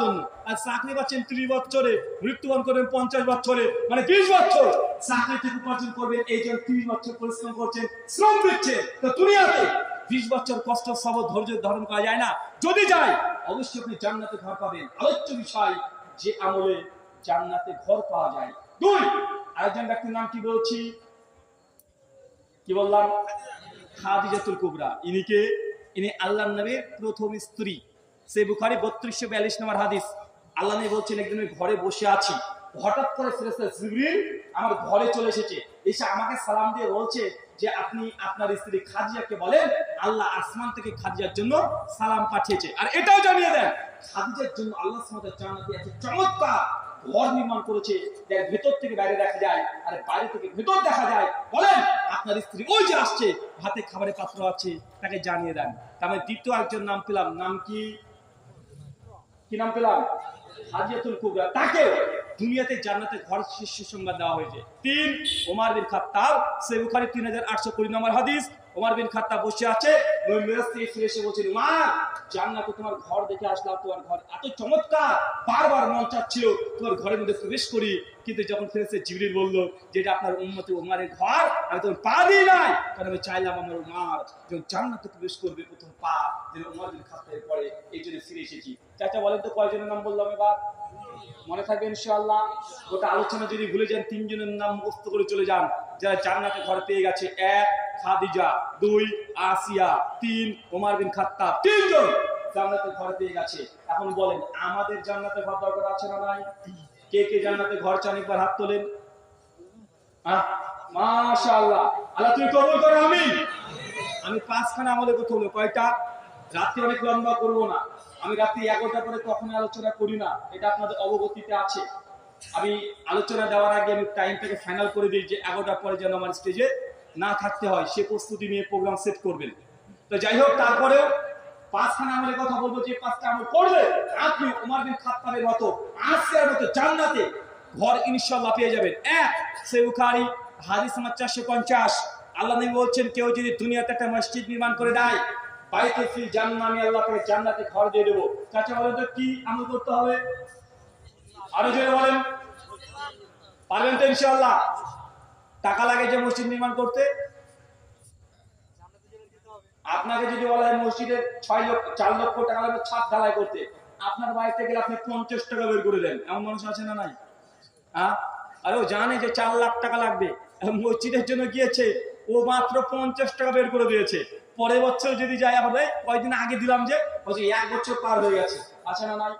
জন্য। আর চাকরি পাচ্ছেন 30 বছরে, মৃত্যুবরণ করবেন 50 বছরে, মানে 20 বছর চাকরি থেকে উপার্জন করবেন। এই জন্য 30 বছর পরিশ্রম করছেন, শ্রম দিচ্ছেন। তো দুনিয়াতে 20 বছর কষ্ট সবর ধৈর্য ধারণ করা যায় না? যদি যায় অবশ্যই আপনি জান্নাতে ঘর পাবেন। আলোচ্য বিষয় যে আমলে জান্নাতে ঘর পাওয়া যায়। 2, আরেকজন ব্যক্তির নাম কি বলছি, কি বললাম? খাদিজাতুল কুবরা। ইনি আল্লাহর নবীর প্রথম স্ত্রী। সে বুখারী 3242 নম্বর হাদিস। আল্লাহ নবী বলছেন, একদিন আমি ঘরে বসে আছি, হঠাৎ করে ফেরেশতা জিবরিল আমার ঘরে চলে এসেছে। এসে আমাকে সালাম দিয়ে বলছে যে আপনি আপনার স্ত্রী খাদিজাকে বলেন আল্লাহ আসমান থেকে খাদিজার জন্য সালাম পাঠিয়েছে। আর এটাও জানিয়ে দেন খাদিজার জন্য আল্লাহ সুবহানাহু ওয়া তাআলা জান্নাতে একটা চমৎকার ঘর নির্মাণ করেছে, যার ভেতর থেকে বাইরে দেখা যায় আর বাইরে থেকে ভেতর দেখা যায়। বলেন আপনার স্ত্রী ওই যে আসছে, হাতে খাবারের পাত্র আছে, তাকে জানিয়ে দেন। তারপরে দ্বিতীয় একজন নাম পেলাম, নাম কি নাম পেলাম? খাদিজাতুল কুবরা। তাকে দুনিয়াতে জান্নাতে ঘর শীর্ষ সংবাদ দেওয়া হয়েছে। 3, ওমর বিন খাত্তাব। সহিহ বুখারী 3820 নম্বর হাদিস। ওমর বিন খাত্তাব বসে আছে, নবী মিরাজ থেকে ফিরে এসে বলছেন, ওমর জান্নাতে তোমার ঘর দেখে আসলাম, তোমার ঘর এত চমৎকার, বারবার মন চাচ্ছিল তোমার ঘরের মধ্যে প্রবেশ করি, কিন্তু যখন ফেরেশতা জিবরিল বলল যেটা আপনার উম্মতে ওমরের ঘর, আমি তখন পা দিই নাই, কারণ আমি চাইলাম আমার ওমর যখন জান্নাতে প্রবেশ করবে প্রথম পা যেন ওমর বিন খাত্তাবের পরে, এই জন্য ফিরে এসেছি। চাচা বলেন তো কয়জনের নাম বললাম এবার? মনে থাকবে ইনশাআল্লাহ। গোটা আলোচনা যদি ভুলে যান 3 জনের নাম মুখস্থ করে চলে যান যারা জান্নাতে ঘর পেয়ে গেছে। 1 খাদিজা, 2 আসিয়া, 3 ওমর বিন খাত্তাব। 3 জন জান্নাতে ঘর পেয়ে গেছে। এখন বলেন আমাদের জান্নাতে ঘর দরকার আছে না নাই? কে কে জান্নাতে ঘর চান একবার হাত তোলেন। মাশাআল্লাহ, আল্লাহ তুমি কবুল করো, আমিন। আমি 5খানা আমলের কথা বলবো। কয়টা? রাত্রি অনেক লম্বা করবো না, আমি রাত্রি 11টা পরে কখনো আলোচনা করি না, এটা আপনাদের অবগতিতে আছে। আমি আলোচনা দেওয়ার আগে আমি টাইমটাকে ফাইনাল করে দিই যে 11টার পরে যেন আমার স্টেজে না থাকতে হয়, সে প্রস্তুতি নিয়ে প্রোগ্রাম সেট করবেন। তো যাই হোক, তারপরেও 5খানা আমলের কথা বলবো, যে 5টা আমল করলে আপনি ওমর বিন খাত্তাবের মতো, আসিয়ার মতো জান্নাতে ঘর ইনশাআল্লাহ পেয়ে যাবেন। 1 সহিহ বুখারী হাদিস নাম্বার 450। আল্লাহ নবী বলছেন, কেউ যদি দুনিয়াতে একটা মসজিদ নির্মাণ করে দেয়, বাইতে ফিল জান্নাহ, আমি আল্লাহ তাকে জান্নাতে ঘর দিয়ে দেব। চাচা বলেন তো কি আমল করতে হবে? আরো জোরে বলেন, পারবেন তো ইনশাআল্লাহ? টাকা লাগে যে মসজিদ নির্মাণ করতে? আপনাকে যদি বলা হয় মসজিদের 4 লক্ষ টাকা লাগবে ছাদ ঢালাই করতে, আপনার বাড়িতে গেলে আপনি 50 টাকা বের করে দেন, এমন মানুষ আছে না নাই? আর ও জানে যে 4 লাখ টাকা লাগবে, মসজিদের জন্য গিয়েছে, ও মাত্র 50 টাকা বের করে দিয়েছে। পরের বছর যদি যায়, হবে কয়েকদিন আগে দিলাম যে 1 বছর পার হয়ে গেছে, আছে না নাই?